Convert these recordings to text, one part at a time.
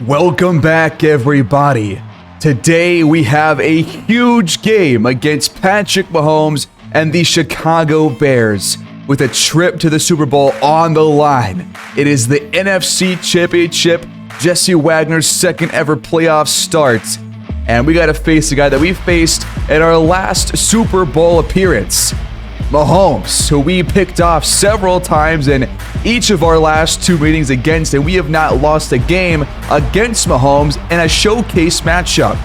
Welcome back, everybody. Today we have a huge game against Patrick Mahomes and the Chicago Bears with a trip to the Super Bowl on the line. It is the NFC Championship, Jesse Wagner's second ever playoff start, and we got to face the guy that we faced in our last Super Bowl appearance, Mahomes, who we picked off several times in each of our last two meetings against, and we have not lost a game against Mahomes in a showcase matchup.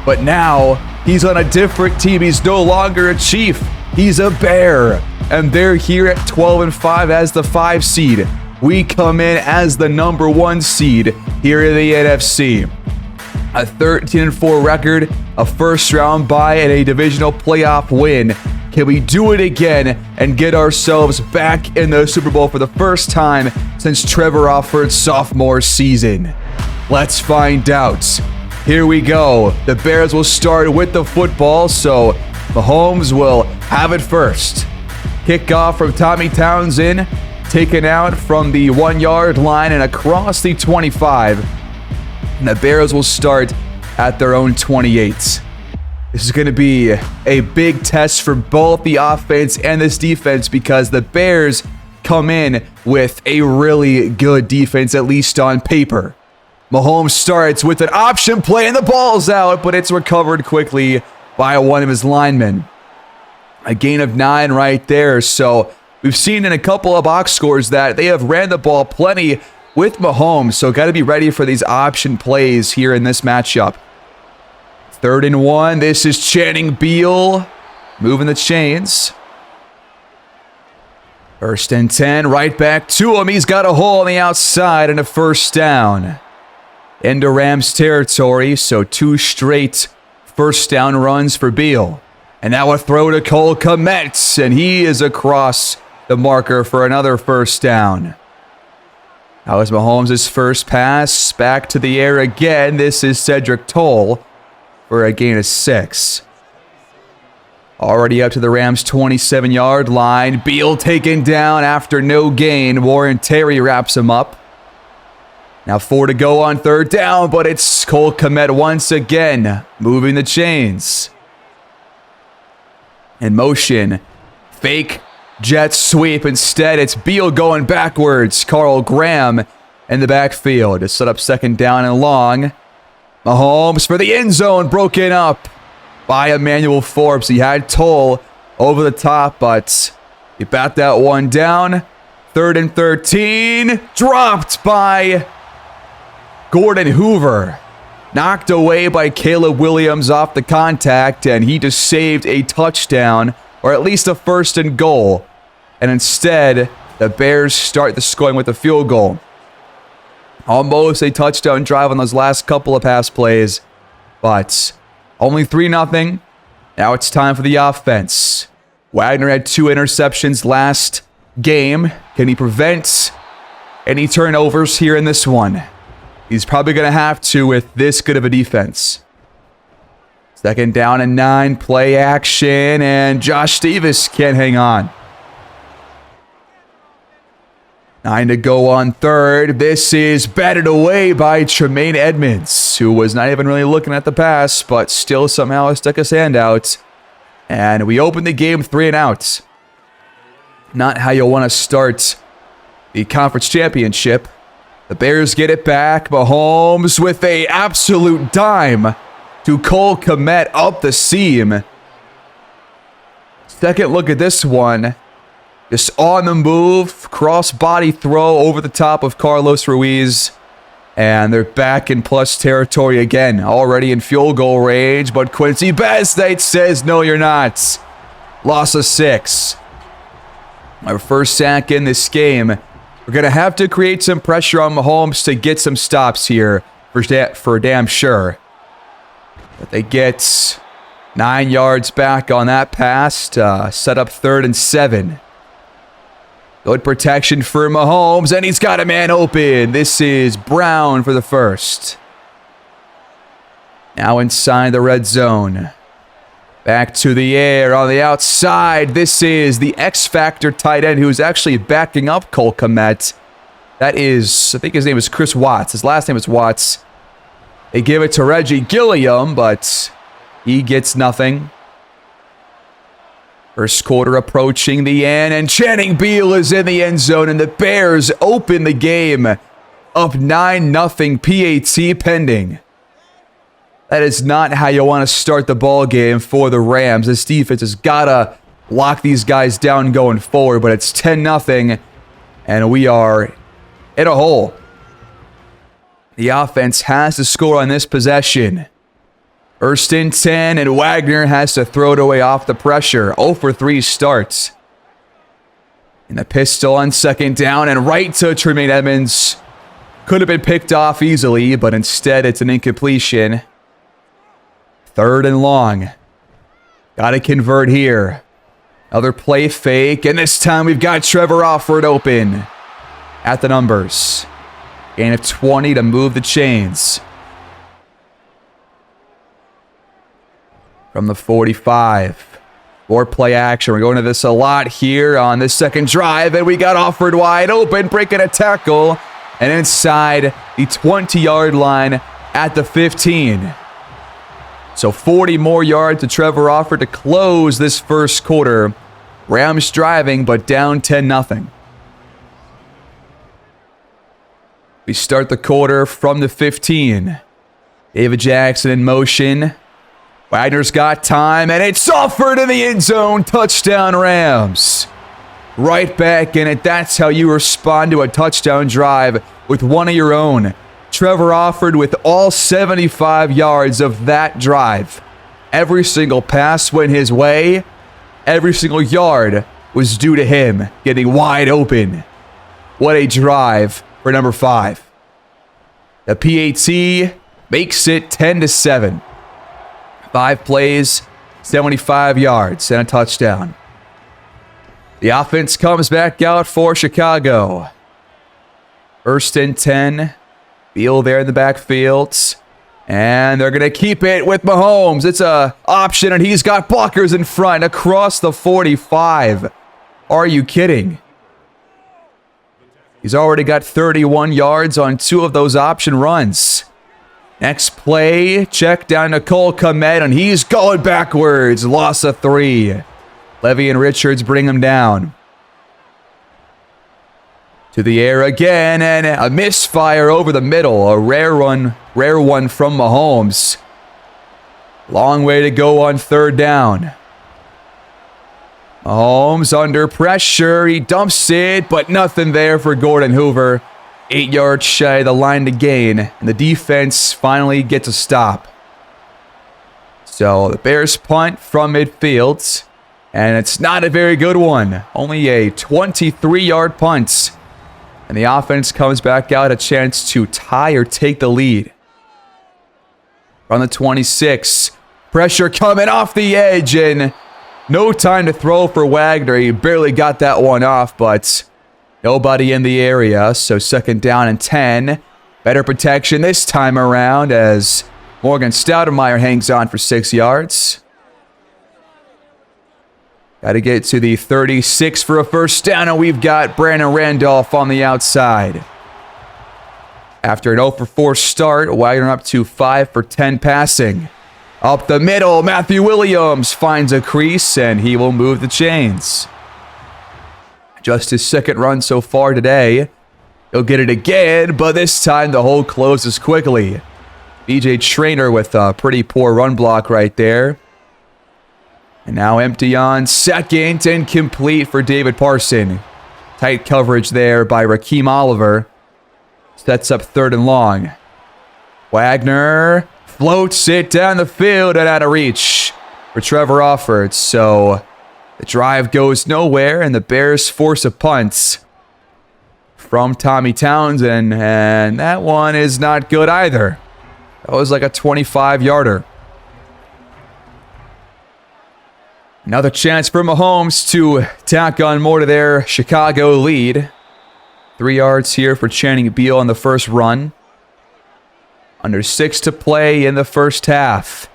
But now, he's on a different team. He's no longer a Chief. He's a Bear. And they're here at 12-5 as the 5 seed. We come in as the number 1 seed here in the NFC. A 13-4 record, a first-round bye, and a divisional playoff win. Can we do it again and get ourselves back in the Super Bowl for the first time since Trevor Alford's sophomore season? Let's find out. Here we go. The Bears will start with the football, so Mahomes will have it first. Kickoff from Tommy Townsend, taken out from the 1-yard line and across the 25. And the Bears will start at their own 28. This is going to be a big test for both the offense and this defense because the Bears come in with a really good defense, at least on paper. Mahomes starts with an option play and the ball's out, but it's recovered quickly by one of his linemen. A gain of 9 right there. So we've seen in a couple of box scores that they have ran the ball plenty with Mahomes, so got to be ready for these option plays here in this matchup. 3rd and 1. This is Channing Beal moving the chains. 1st and 10. Right back to him. He's got a hole on the outside and a first down. Into Rams territory, so 2 straight first down runs for Beal. And now a throw to Cole Kmet, and he is across the marker for another first down. That was Mahomes' first pass. Back to the air again. This is Cedric Toll for a gain of 6. Already up to the Rams' 27-yard line. Beal taken down after no gain. Warren Terry wraps him up. Now 4 to go on 3rd down, but it's Cole Kmet once again, moving the chains. In motion, fake jet sweep. Instead, it's Beal going backwards. Carl Graham in the backfield to set up 2nd down and long. Mahomes for the end zone, broken up by Emmanuel Forbes. He had Toll over the top, but he bat that one down. 3rd and 13, dropped by Gordon Hoover. Knocked away by Caleb Williams off the contact, and he just saved a touchdown, or at least a 1st and goal. And instead, the Bears start the scoring with a field goal. Almost a touchdown drive on those last couple of pass plays, but only 3-0. Now it's time for the offense. Wagner had 2 interceptions last game. Can he prevent any turnovers here in this one? He's probably going to have to with this good of a defense. 2nd down and 9, play action, and Josh Davis can't hang on. 9 to go on 3rd. This is batted away by Tremaine Edmonds, who was not even really looking at the pass, but still somehow stuck his hand out. And we open the game 3 and out. Not how you'll want to start the conference championship. The Bears get it back. Mahomes with an absolute dime to Cole Kmet up the seam. Second look at this one. Just on the move, cross-body throw over the top of Carlos Ruiz. And they're back in plus territory again, already in field goal range. But Quincy Basnite says, no, you're not. Loss of 6. Our first sack in this game. We're going to have to create some pressure on Mahomes to get some stops here for damn sure. But they get 9 yards back on that pass to set up 3rd and 7. Good protection for Mahomes, and he's got a man open. This is Brown for the first. Now inside the red zone. Back to the air on the outside. This is the X-Factor tight end who's actually backing up Cole Kmet. That is, I think his name is Chris Watts. His last name is Watts. They give it to Reggie Gilliam, but he gets nothing. First quarter approaching the end, and Channing Beal is in the end zone, and the Bears open the game up 9-0 PAT pending. That is not how you want to start the ball game for the Rams. This defense has got to lock these guys down going forward, but it's 10-0, and we are in a hole. The offense has to score on this possession. First and 10, and Wagner has to throw it away off the pressure. 0 for 3 starts. And the pistol on second down, and right to Tremaine Edmonds. Could have been picked off easily, but instead it's an incompletion. Third and long. Got to convert here. Another play fake, and this time we've got Trevor Offord open at the numbers. Gain of 20 to move the chains. From the 45. More play action. We're going to this a lot here on this second drive, and we got Offord wide open, breaking a tackle, and inside the 20-yard line at the 15. So 40 more yards to Trevor Offord to close this first quarter. Rams driving, but down 10-0. We start the quarter from the 15. David Jackson in motion. Wagner's got time, and it's Offord in the end zone. Touchdown, Rams. Right back in it. That's how you respond to a touchdown drive with one of your own. Trevor Offord with all 75 yards of that drive. Every single pass went his way. Every single yard was due to him getting wide open. What a drive for number 5. The PAT makes it 10-7. 5 plays, 75 yards, and a touchdown. The offense comes back out for Chicago. First and 10. Beal there in the backfield. And they're going to keep it with Mahomes. It's a option, and he's got blockers in front across the 45. Are you kidding? He's already got 31 yards on 2 of those option runs. Next play, check down to Cole Kmet, and he's going backwards. Loss of 3. Levy and Richards bring him down. To the air again, and a misfire over the middle. A rare one from Mahomes. Long way to go on third down. Mahomes under pressure. He dumps it, but nothing there for Gordon Hoover. 8 yards shy of the line to gain, and the defense finally gets a stop. So the Bears punt from midfield, and it's not a very good one. Only a 23-yard punt. And the offense comes back out, a chance to tie or take the lead. From the 26, pressure coming off the edge, and no time to throw for Wagner. He barely got that one off, but nobody in the area, so second down and 10. Better protection this time around as Morgan Stoudemire hangs on for 6 yards. Got to get to the 36 for a first down, and we've got Brandon Randolph on the outside. After an 0 for 4 start, Wagner up to 5 for 10 passing. Up the middle, Matthew Williams finds a crease, and he will move the chains. Just his second run so far today. He'll get it again, but this time the hole closes quickly. BJ Traynor with a pretty poor run block right there. And now empty on second and complete for David Parson. Tight coverage there by Raheem Oliver. Sets up third and long. Wagner floats it down the field and out of reach for Trevor Offord. So the drive goes nowhere, and the Bears force a punt from Tommy Townsend, and that one is not good either. That was like a 25-yarder. Another chance for Mahomes to tack on more to their Chicago lead. 3 yards here for Channing Beal on the first run. Under 6 to play in the first half.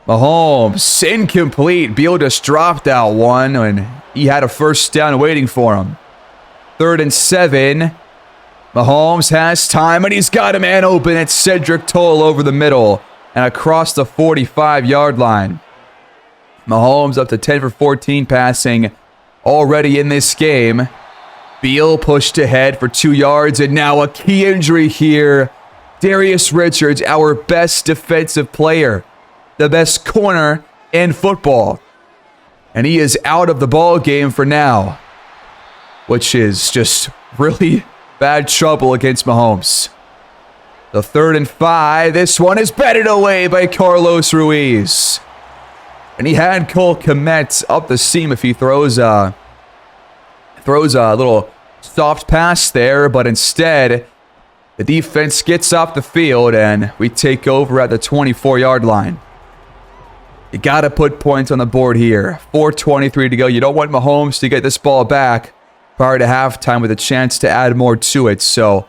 Mahomes, incomplete. Beal just dropped that one, and he had a first down waiting for him. 3rd and 7. Mahomes has time, and he's got a man open. It's Cedric Toll over the middle and across the 45-yard line. Mahomes up to 10 for 14 passing already in this game. Beal pushed ahead for 2 yards, and now a key injury here. Darius Richards, our best defensive player, the best corner in football. And he is out of the ball game for now, which is just really bad trouble against Mahomes. The 3rd and 5. This one is batted away by Carlos Ruiz. And he had Cole Kmet up the seam if he throws a little soft pass there, but instead the defense gets off the field and we take over at the 24-yard line. You got to put points on the board here. 4:23 to go. You don't want Mahomes to get this ball back prior to halftime with a chance to add more to it. So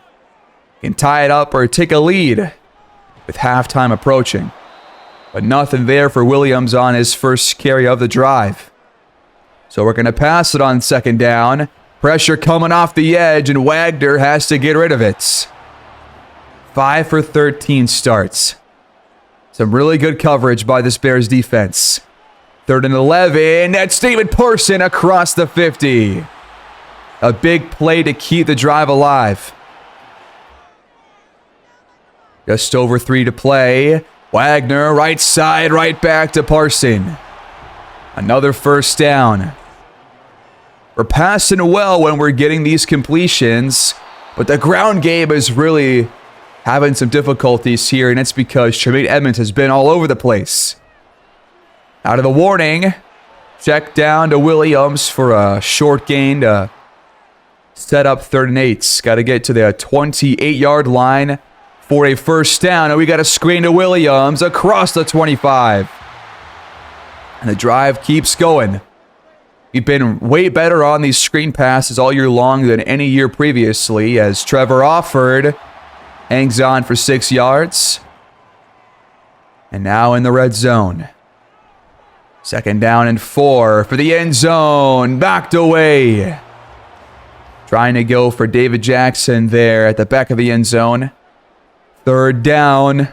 you can tie it up or take a lead with halftime approaching. But nothing there for Williams on his first carry of the drive. So we're going to pass it on 2nd down. Pressure coming off the edge, and Wagner has to get rid of it. 5 for 13 starts. Some really good coverage by this Bears defense. 3rd and 11. That's David Parson across the 50. A big play to keep the drive alive. Just over 3 to play. Wagner, right side, right back to Parson. Another 1st down. We're passing well when we're getting these completions, but the ground game is really having some difficulties here, and it's because Tremaine Edmonds has been all over the place. Out of the warning. Check down to Williams for a short gain to set up 3rd and 8. Got to get to the 28-yard line for a 1st down, and we got a screen to Williams across the 25. And the drive keeps going. We've been way better on these screen passes all year long than any year previously, as Trevor Offord hangs on for 6 yards. And now in the red zone. 2nd down and 4 for the end zone. Backed away. Trying to go for David Jackson there at the back of the end zone. 3rd down.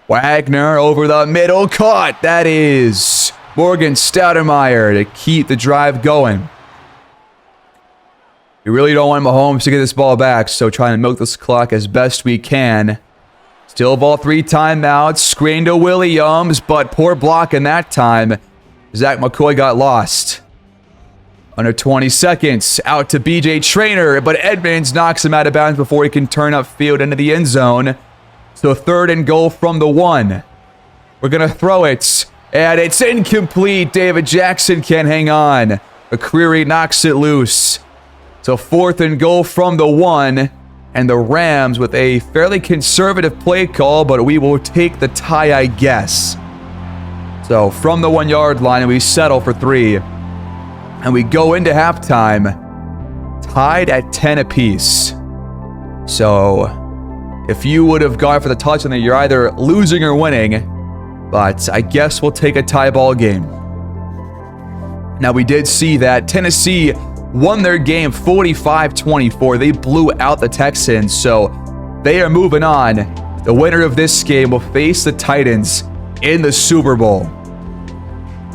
Wagner over the middle. Caught. That is Morgan Stoudemire to keep the drive going. We really don't want Mahomes to get this ball back, so trying to milk this clock as best we can. Still ball 3 timeouts. Screen to Williams, but poor block in that time. Zach McCoy got lost. Under 20 seconds. Out to BJ Traynor, but Edmonds knocks him out of bounds before he can turn upfield into the end zone. So 3rd and goal from the 1. We're going to throw it, and it's incomplete. David Jackson can't hang on. McCreary knocks it loose. So 4th and goal from the 1, and the Rams with a fairly conservative play call, but we will take the tie, I guess. So from the 1-yard line, we settle for 3. And we go into halftime tied at 10 apiece. So if you would have gone for the touchdown, then you're either losing or winning. But I guess we'll take a tie ball game. Now we did see that Tennessee won their game 45-24. They blew out the Texans, so they are moving on. The winner of this game will face the Titans in the Super Bowl.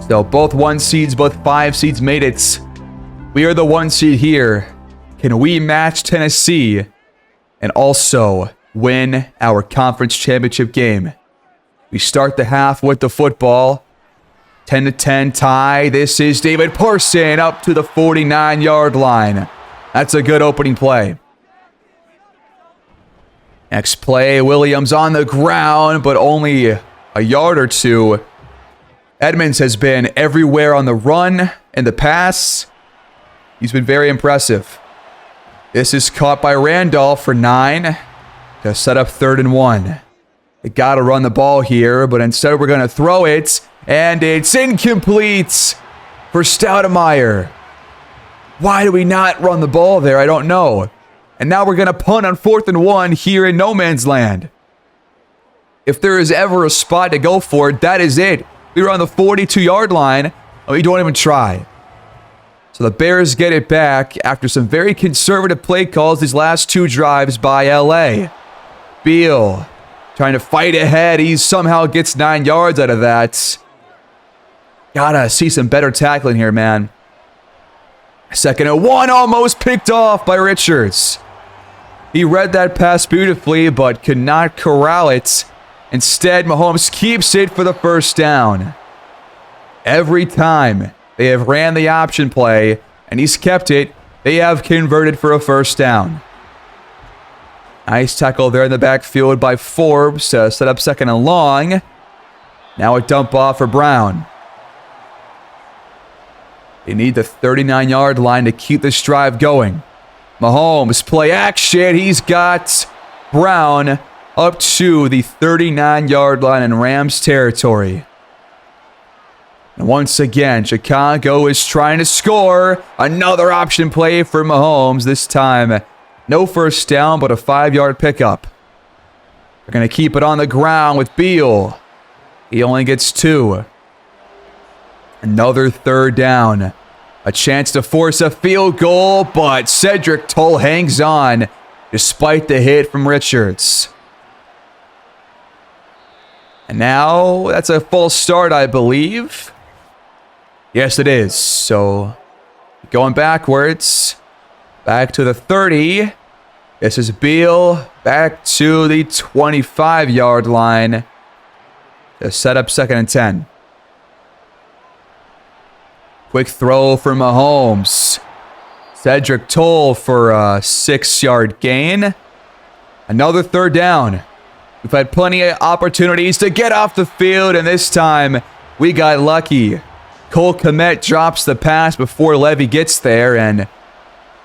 So both 1 seeds, both 5 seeds made it. We are the 1 seed here. Can we match Tennessee and also win our conference championship game? We start the half with the football. 10-10 tie. This is David Parson up to the 49-yard line. That's a good opening play. Next play, Williams on the ground, but only a yard or 2. Edmonds has been everywhere on the run and the pass. He's been very impressive. This is caught by Randolph for 9 to set up 3rd and 1. They got to run the ball here, but instead we're going to throw it, and it's incomplete for Stoudemire. Why do we not run the ball there? I don't know. And now we're going to punt on 4th and 1 here in no man's land. If there is ever a spot to go for it, that is it. We were on the 42-yard line, and we don't even try. So the Bears get it back after some very conservative play calls these last 2 drives by LA. Beal trying to fight ahead. He somehow gets 9 yards out of that. Gotta see some better tackling here, man. 2nd and 1, almost picked off by Richards. He read that pass beautifully, but could not corral it. Instead, Mahomes keeps it for the first down. Every time they have ran the option play, and he's kept it, they have converted for a first down. Nice tackle there in the backfield by Forbes to set up 2nd and long. Now a dump off for Brown. They need the 39-yard line to keep this drive going. Mahomes, play action. He's got Brown up to the 39-yard line in Rams territory. And once again, Chicago is trying to score. Another option play for Mahomes. This time, no first down, but a 5-yard pickup. They're going to keep it on the ground with Beal. He only gets 2. Another 3rd down. A chance to force a field goal, but Cedric Tull hangs on despite the hit from Richards. And now that's a false start, I believe. Yes, it is. So going backwards. Back to the 30. This is Beal back to the 25-yard line to set up 2nd and 10. Quick throw for Mahomes. Cedric Tull for a 6-yard gain. Another 3rd down. We've had plenty of opportunities to get off the field, and this time we got lucky. Cole Kmet drops the pass before Levy gets there, and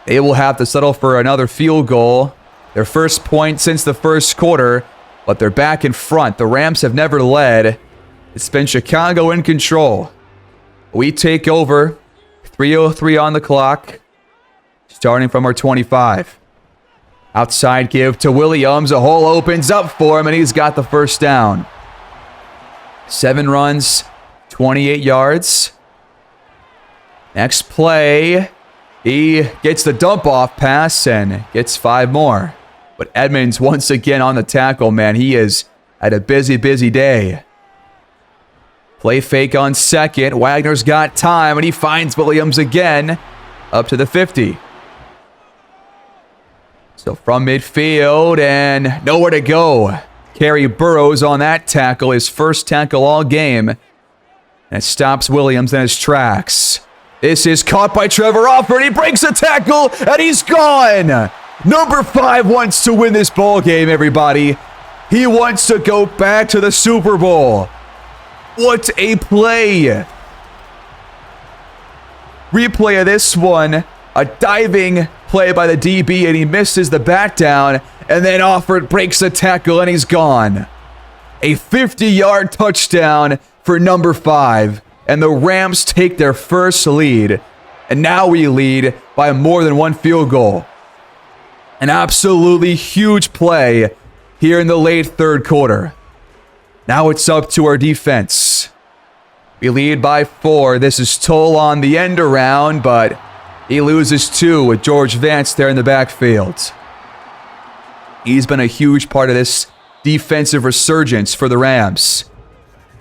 they will have to settle for another field goal. Their first point since the first quarter, but they're back in front. The Rams have never led. It's been Chicago in control. We take over. 3:03 on the clock. Starting from our 25. Outside give to Williams. A hole opens up for him, and he's got the first down. 7 runs, 28 yards. Next play, he gets the dump-off pass and gets 5 more. But Edmonds once again on the tackle, man. He is at a busy, busy day. Play fake on 2nd. Wagner's got time, and he finds Williams again up to the 50. So from midfield and nowhere to go. Kerry Burrows on that tackle, his first tackle all game. And it stops Williams in his tracks. This is caught by Trevor Alford. He breaks a tackle, and he's gone. Number 5 wants to win this ball game, everybody. He wants to go back to the Super Bowl. What a play. Replay of this one. A diving play by the DB, and he misses the bat down. And then Alford breaks a tackle, and he's gone. A 50-yard touchdown for number 5. And the Rams take their first lead. And now we lead by more than 1 field goal. An absolutely huge play here in the late 3rd quarter. Now it's up to our defense. We lead by 4. This is Tull on the end around, but he loses 2 with George Vance there in the backfield. He's been a huge part of this defensive resurgence for the Rams.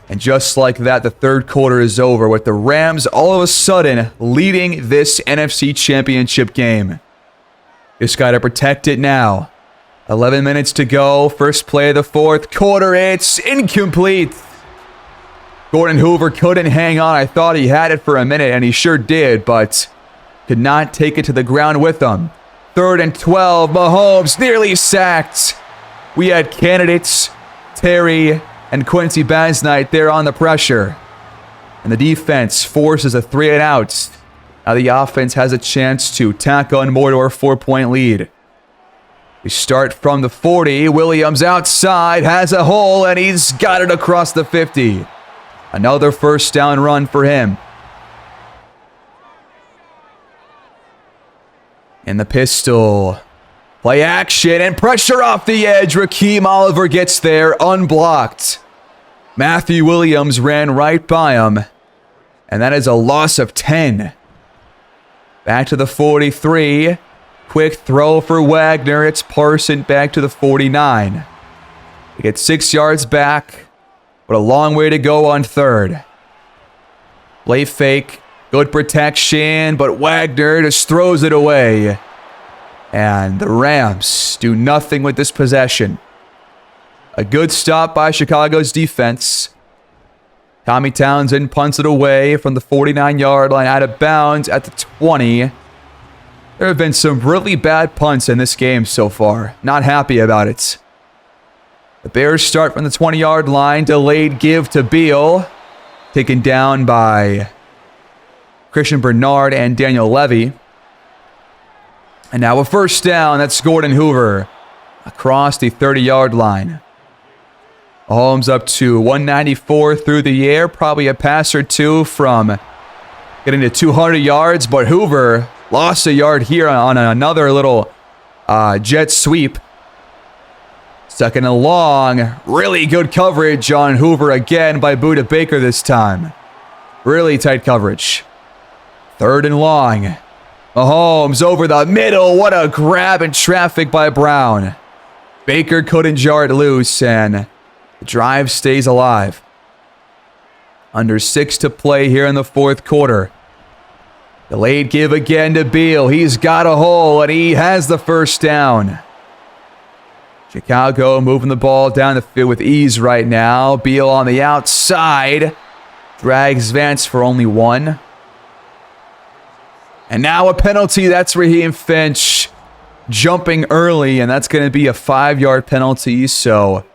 And just like that, the 3rd quarter is over with the Rams all of a sudden leading this NFC Championship game. Just got to protect it now. 11 minutes to go. First play of the 4th quarter. It's incomplete. Gordon Hoover couldn't hang on. I thought he had it for a minute, and he sure did, but could not take it to the ground with him. 3rd and 12. Mahomes nearly sacked. We had candidates, Terry and Quincy Basnight there on the pressure. And the defense forces a 3-and-out. Now the offense has a chance to tack on more to our 4-point lead. We start from the 40. Williams outside, has a hole, and he's got it across the 50. Another first down run for him. In the pistol. Play action and pressure off the edge. Raheem Oliver gets there unblocked. Matthew Williams ran right by him. And that is a loss of 10. Back to the 43. Quick throw for Wagner. It's Parson back to the 49. They get 6 yards back, but a long way to go on third. Play fake. Good protection, but Wagner just throws it away. And the Rams do nothing with this possession. A good stop by Chicago's defense. Tommy Townsend punts it away from the 49-yard line out of bounds at the 20. There have been some really bad punts in this game so far. Not happy about it. The Bears start from the 20-yard line. Delayed give to Beal. Taken down by Christian Bernard and Daniel Levy. And now a first down. That's Gordon Hoover across the 30-yard line. Mahomes up to 194 through the air. Probably a pass or two from getting to 200 yards. But Hoover lost a yard here on another little jet sweep. Second and long. Really good coverage on Hoover again by Budda Baker this time. Really tight coverage. Third and long. Mahomes over the middle. What a grab in traffic by Brown. Baker couldn't jar it loose, and the drive stays alive. Under 6 to play here in the fourth quarter. Delayed give again to Beal. He's got a hole, and he has the first down. Chicago moving the ball down the field with ease right now. Beal on the outside. Drags Vance for only 1. And now a penalty. That's Raheem Finch jumping early, and that's going to be a 5-yard penalty. So,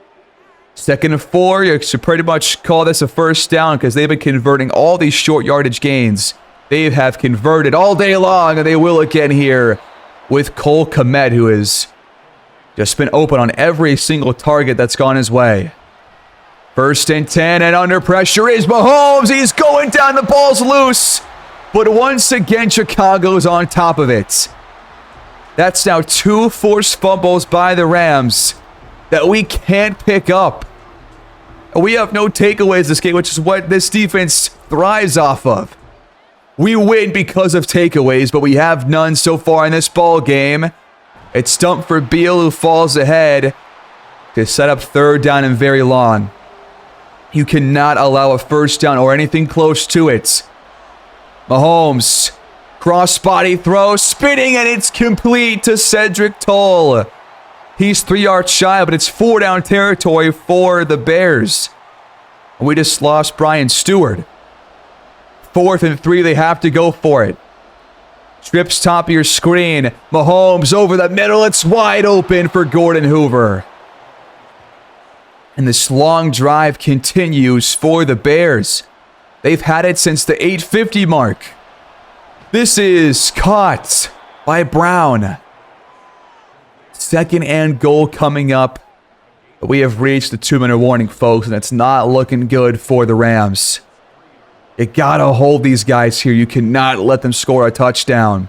2nd and 4. You should pretty much call this a first down because they've been converting all these short yardage gains. They have converted all day long, and they will again here with Cole Kmet, who has just been open on every single target that's gone his way. 1st and 10, and under pressure is Mahomes. He's going down. The ball's loose. But once again, Chicago's on top of it. That's now 2 forced fumbles by the Rams that we can't pick up. We have no takeaways this game, which is what this defense thrives off of. We win because of takeaways, but we have none so far in this ball game. It's stumped for Beal, who falls ahead to set up 3rd down and very long. You cannot allow a first down or anything close to it. Mahomes, cross-body throw, spinning, and it's complete to Cedric Toll. He's 3 yards shy, but it's 4-down territory for the Bears. We just lost Brian Stewart. 4th and 3, they have to go for it. Trips top of your screen. Mahomes over the middle. It's wide open for Gordon Hoover. And this long drive continues for the Bears. They've had it since the 8:50 mark. This is caught by Brown. 2nd and goal coming up. But we have reached the 2-minute warning, folks, and it's not looking good for the Rams. You gotta hold these guys here. You cannot let them score a touchdown.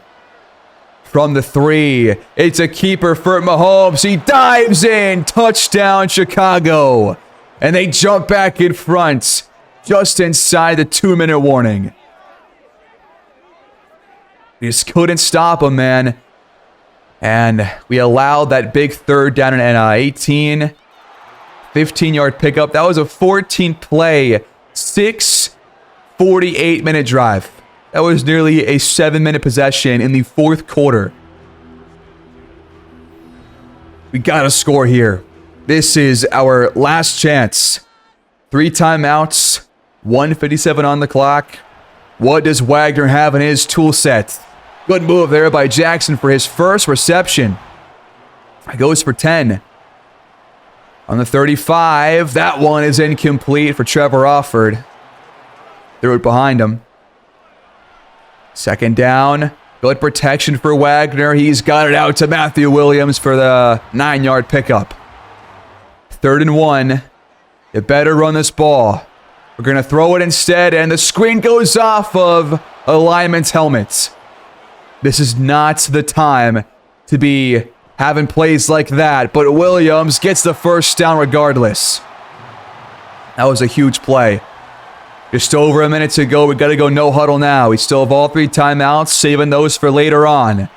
From the 3, it's a keeper for Mahomes. He dives in. Touchdown, Chicago. And they jump back in front. Just inside the 2-minute warning. We just couldn't stop him, man. And we allowed that big 3rd down and 18. 15-yard pickup. That was a 14-play, 48-minute drive. That was nearly a 7-minute possession in the fourth quarter. We gotta score here. This is our last chance. 3 timeouts. 1:57 on the clock. What does Wagner have in his tool set? Good move there by Jackson for his first reception. He goes for 10. On the 35, that one is incomplete for Trevor Offord. Threw it behind him. 2nd down. Good protection for Wagner. He's got it out to Matthew Williams for the 9-yard pickup. 3rd and 1. You better run this ball. We're going to throw it instead, and the screen goes off of a lineman's helmet. This is not the time to be having plays like that, but Williams gets the first down regardless. That was a huge play. Just over a minute to go. We got to go no huddle now. We still have all 3 timeouts, saving those for later on.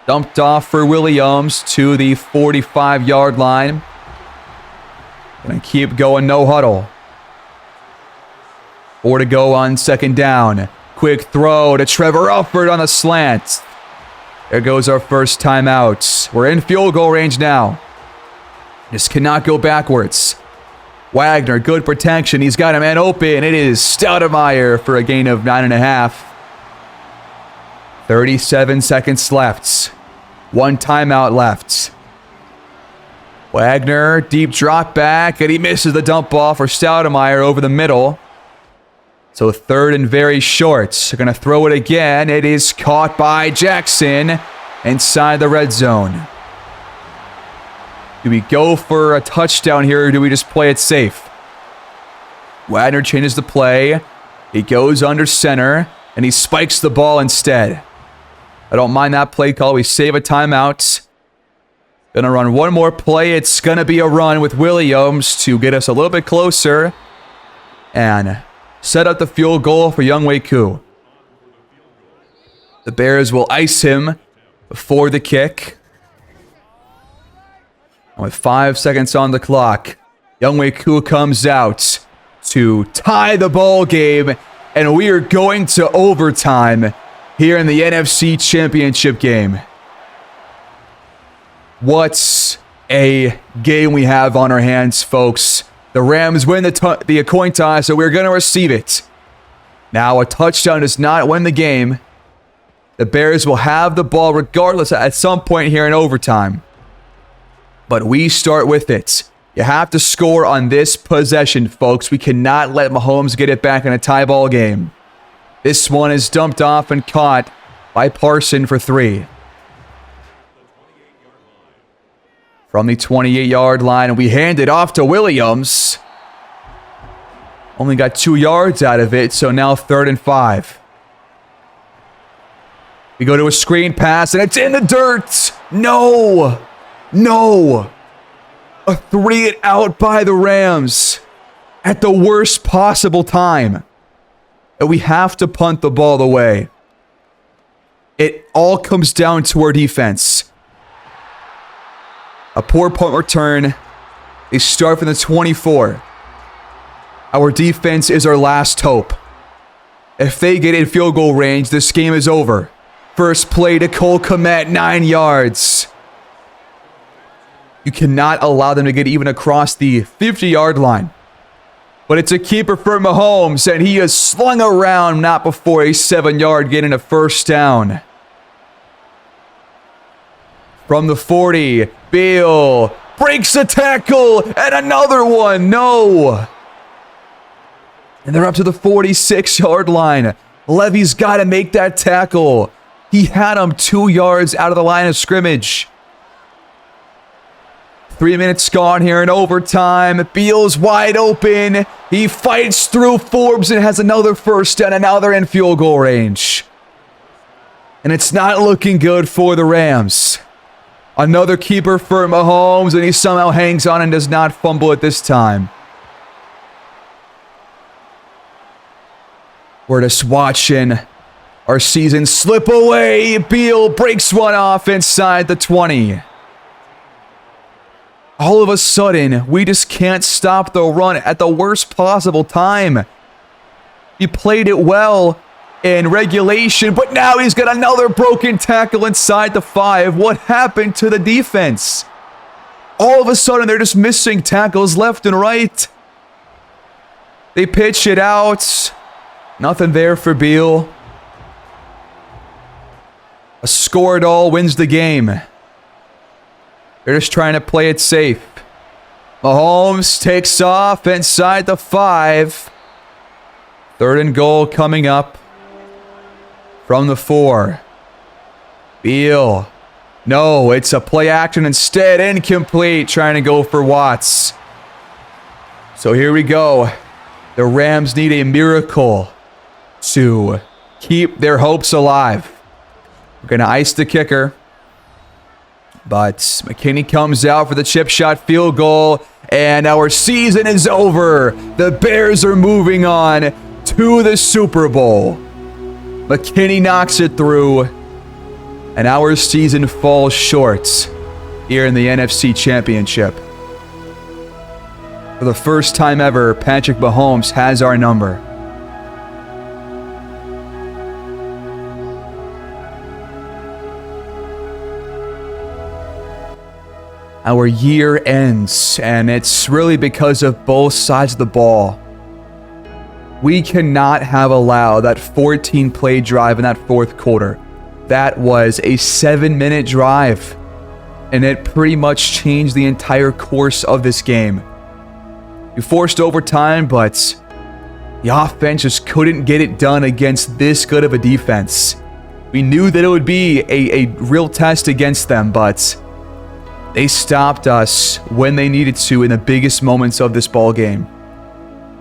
Dumped off for Williams to the 45-yard line. Gonna keep going no huddle. 4 to go on 2nd down. Quick throw to Trevor Ufford on a slant. There goes our first timeout. We're in field goal range now. Just cannot go backwards. Wagner, good protection. He's got a man open. It is Stoudemire for a gain of 9.5. 37 seconds left. 1 timeout left. Wagner, deep drop back, and he misses the dump ball for Stoudemire over the middle. So 3rd and very short. They're going to throw it again. It is caught by Jackson inside the red zone. Do we go for a touchdown here, or do we just play it safe? Wagner changes the play. He goes under center, and he spikes the ball instead. I don't mind that play call. We save a timeout. Gonna run one more play. It's gonna be a run with Williams to get us a little bit closer and set up the field goal for Younghoe Koo. The Bears will ice him before the kick. With 5 seconds on the clock, Younghoe Koo comes out to tie the ball game, and we are going to overtime here in the NFC Championship game. What a game we have on our hands, folks. The Rams win the coin toss, so we're going to receive it. Now, a touchdown does not win the game. The Bears will have the ball regardless at some point here in overtime. But we start with it. You have to score on this possession, folks. We cannot let Mahomes get it back in a tie ball game. This one is dumped off and caught by Parson for 3. From the 28-yard line, and we hand it off to Williams. Only got 2 yards out of it, so now 3rd and 5. We go to a screen pass, and it's in the dirt. No. A 3 and out by the Rams at the worst possible time. And we have to punt the ball away. It all comes down to our defense. A poor punt return. They start from the 24. Our defense is our last hope. If they get in field goal range, this game is over. First play to Cole Kmet, 9 yards. You cannot allow them to get even across the 50-yard line. But it's a keeper for Mahomes, and he is slung around not before a 7-yard gain and a first down. From the 40, Beal breaks a tackle, and another one, no. And they're up to the 46-yard line. Levy's got to make that tackle. He had him 2 yards out of the line of scrimmage. 3 minutes gone here in overtime. Beal's wide open. He fights through Forbes and has another first down, and now they're in field goal range. And it's not looking good for the Rams. Another keeper for Mahomes, and he somehow hangs on and does not fumble at this time. We're just watching our season slip away. Beal breaks one off inside the 20. All of a sudden, we just can't stop the run at the worst possible time. He played it well in regulation, but now he's got another broken tackle inside the 5. What happened to the defense? All of a sudden, they're just missing tackles left and right. They pitch it out. Nothing there for Beal. A score it all wins the game. They're just trying to play it safe. Mahomes takes off inside the 5. 3rd and goal coming up from the 4. Beal. No, it's a play action instead. Incomplete. Trying to go for Watts. So here we go. The Rams need a miracle to keep their hopes alive. We're going to ice the kicker. But McKinney comes out for the chip shot field goal. And our season is over. The Bears are moving on to to the Super Bowl. McKinney knocks it through, and our season falls short here in the NFC Championship. For the first time ever, Patrick Mahomes has our number. Our year ends, and it's really because of both sides of the ball. We cannot have allowed that 14-play drive in that fourth quarter. That was a 7-minute drive, and it pretty much changed the entire course of this game. We forced overtime, but the offense just couldn't get it done against this good of a defense. We knew that it would be a real test against them, but they stopped us when they needed to in the biggest moments of this ball game.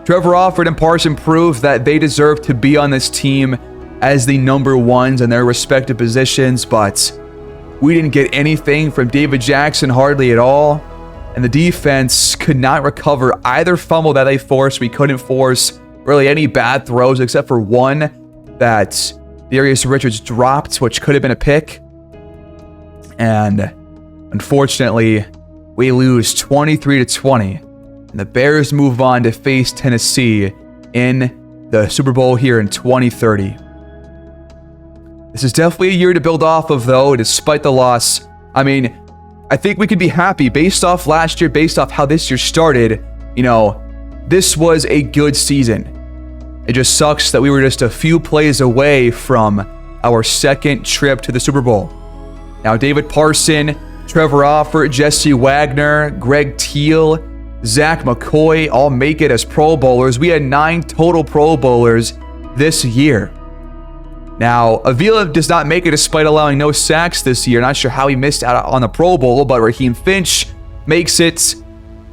Trevor Offord and Parson proved that they deserve to be on this team as the number ones in their respective positions, but we didn't get anything from David Jackson hardly at all, and the defense could not recover either fumble that they forced. We couldn't force really any bad throws except for one that Darius Richards dropped, which could have been a pick. And unfortunately, we lose 23-20. And the Bears move on to face Tennessee in the Super Bowl here in 2030. This is definitely a year to build off of, though, despite the loss. I mean, I think we could be happy based off last year, based off how this year started. You know, this was a good season. It just sucks that we were just a few plays away from our second trip to the Super Bowl. Now, David Parson, Trevor Offord, Jesse Wagner, Greg Teal, Zach McCoy all make it as Pro Bowlers. We had 9 total Pro Bowlers this year. Now, Avila does not make it despite allowing no sacks this year. Not sure how he missed out on the Pro Bowl, but Raheem Finch makes it.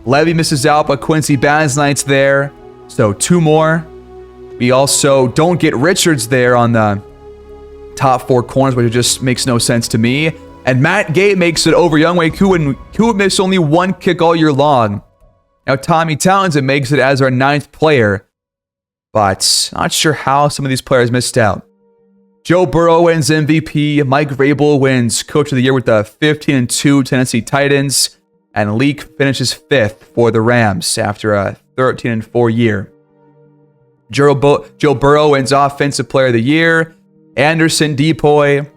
Levy misses out, but Quincy Basnight's there. So 2 more. We also don't get Richards there on the top 4 corners, which just makes no sense to me. And Matt Gay makes it over Younghoe Koo, who missed only 1 kick all year long. Now, Tommy Townsend makes it as our 9th player, but not sure how some of these players missed out. Joe Burrow wins MVP. Mike Vrabel wins Coach of the Year with the 15-2 Tennessee Titans, and Leak finishes 5th for the Rams after a 13-4 year. Joe Burrow wins Offensive Player of the Year. Anderson Depoy.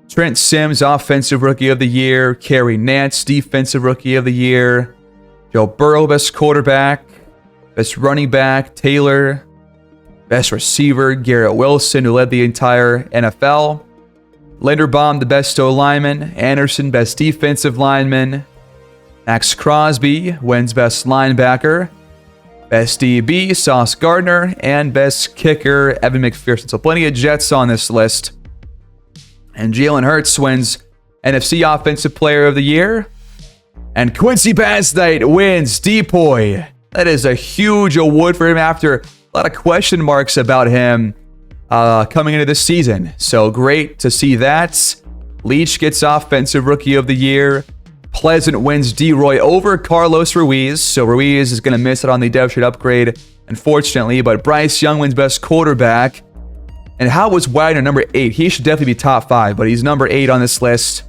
Trent Sims, Offensive Rookie of the Year. Kerry Nance, Defensive Rookie of the Year. Joe Burrow, Best Quarterback. Best Running Back, Taylor. Best Receiver, Garrett Wilson, who led the entire NFL. Linderbaum, the Best O-Lineman. Anderson, Best Defensive Lineman. Max Crosby wins Best Linebacker. Best DB, Sauce Gardner. And Best Kicker, Evan McPherson. So plenty of Jets on this list. And Jalen Hurts wins NFC Offensive Player of the Year. And Quincy Basnight wins Depoy. That is a huge award for him after a lot of question marks about him coming into this season. So great to see that. Leach gets Offensive Rookie of the Year. Pleasant wins D-Roy over Carlos Ruiz. So Ruiz is going to miss it on the depth chart upgrade, unfortunately. But Bryce Young wins Best Quarterback. And how was Wagner number 8? He should definitely be top 5, but he's number 8 on this list.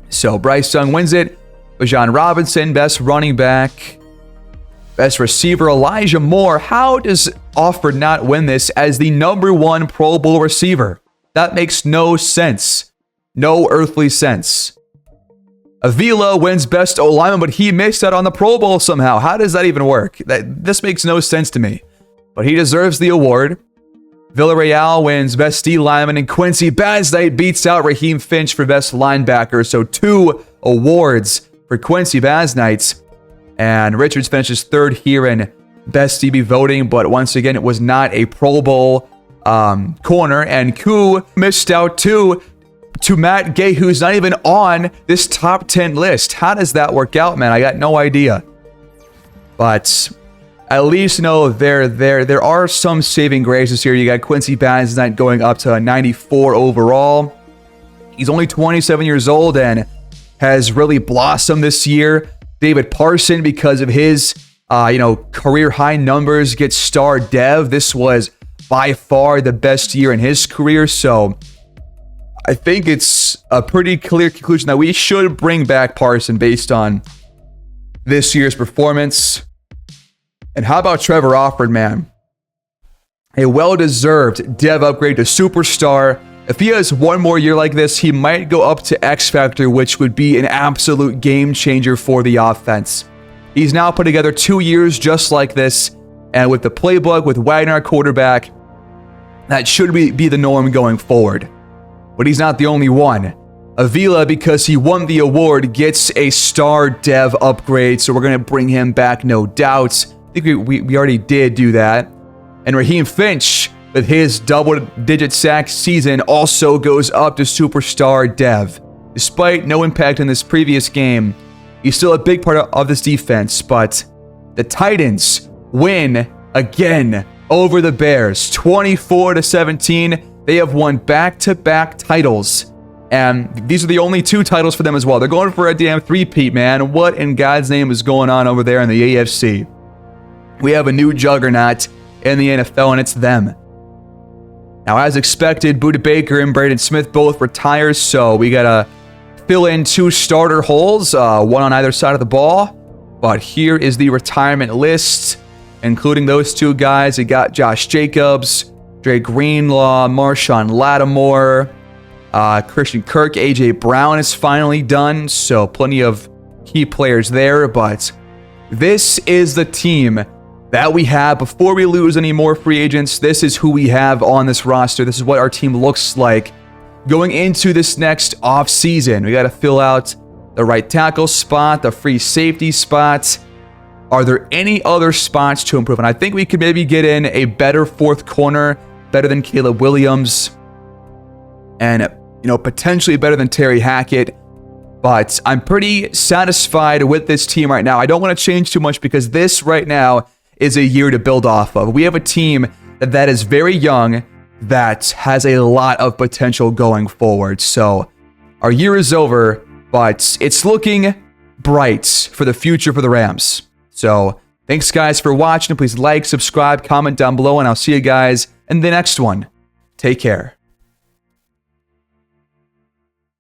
So Bryce Young wins it. Bijan Robinson, Best Running Back. Best Receiver, Elijah Moore. How does Offord not win this as the number 1 Pro Bowl receiver? That makes no sense. No earthly sense. Avila wins Best O-Lineman, but he missed out on the Pro Bowl somehow. How does that even work? This makes no sense to me. But he deserves the award. Villarreal wins Best D-Lineman, and Quincy Basnight beats out Raheem Finch for Best Linebacker. So 2 awards for Quincy Basnight. And Richards finishes 3rd here in Best DB voting, but once again, it was not a Pro Bowl corner. And Koo missed out too to Matt Gay, who's not even on this top 10 list. How does that work out, man? I got no idea. But at least, you know, there are some saving graces here. You got Quincy Basnight going up to a 94 overall. He's only 27 years old and has really blossomed this year. David Parson, because of his career high numbers, gets star dev. This was by far the best year in his career. So I think it's a pretty clear conclusion that we should bring back Parson based on this year's performance. And how about Trevor Offord, man? A well-deserved dev upgrade to superstar. If he has one more year like this, he might go up to X Factor, which would be an absolute game changer for the offense. He's now put together 2 years just like this, and with the playbook, with Wagner quarterback, that should be the norm going forward. But he's not the only one. Avila, because he won the award, gets a star dev upgrade, so we're going to bring him back, no doubt. I think we already did do that. And Raheem Finch, with his double-digit sack season, also goes up to superstar dev. Despite no impact in this previous game, he's still a big part of this defense. But the Titans win again over the Bears, 24-17. They have won back-to-back titles. And these are the only 2 titles for them as well. They're going for a damn three-peat, man. What in God's name is going on over there in the AFC? We have a new juggernaut in the NFL, and it's them. Now, as expected, Budda Baker and Braden Smith both retire, so we got to fill in 2 starter holes, one on either side of the ball. But here is the retirement list, including those 2 guys. We got Josh Jacobs, Dre Greenlaw, Marshawn Lattimore, Christian Kirk, AJ Brown is finally done, so plenty of key players there. But this is the team that we have. Before we lose any more free agents, this is who we have on this roster. This is what our team looks like going into this next offseason. We got to fill out the right tackle spot, the free safety spot. Are there any other spots to improve? And I think we could maybe get in a better 4th corner, better than Caleb Williams, and potentially better than Terry Hackett. But I'm pretty satisfied with this team right now. I don't want to change too much because this right now is a year to build off of. We have a team that is very young, that has a lot of potential going forward. So our year is over, but it's looking bright for the future for the Rams. So thanks guys for watching. Please like, subscribe, comment down below, and I'll see you guys in the next one. Take care.